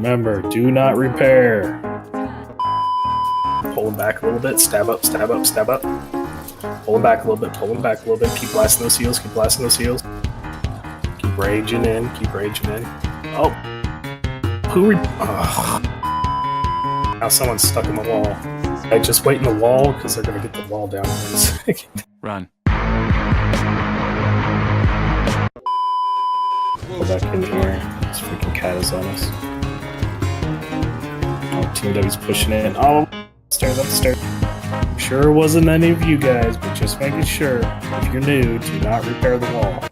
Remember, do not repair. Pull him back a little bit. Stab up, stab up, stab up. Pull him back a little bit, pull him back a little bit. Keep blasting those heals, keep blasting those heals. Keep raging in, keep raging in. Oh! Now someone's stuck in the wall. I just wait in the wall, because they're going to get the wall down in a second. Run. Go back in here. This freaking cat is on us. Oh, Team W's pushing in. Oh, stairs up the stairs. I'm sure it wasn't any of you guys, but just making sure. If you're new, do not repair the wall.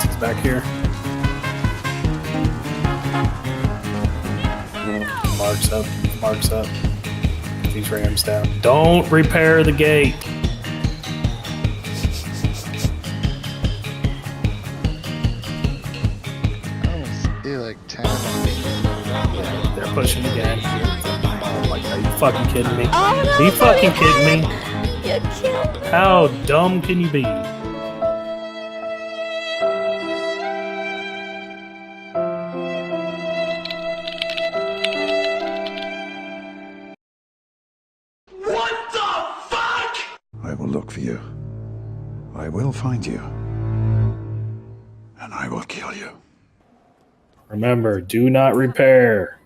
He's back here. Marks up, marks up. Get these rams down. Don't repair the gate. Like 10. Yeah, they're pushing again. Oh my god, are you fucking kidding me? Oh, no, Are you fucking kidding me? You killed me. How dumb can you be? What the fuck? I will look for you. I will find you. And I will kill you. Remember, do not repair.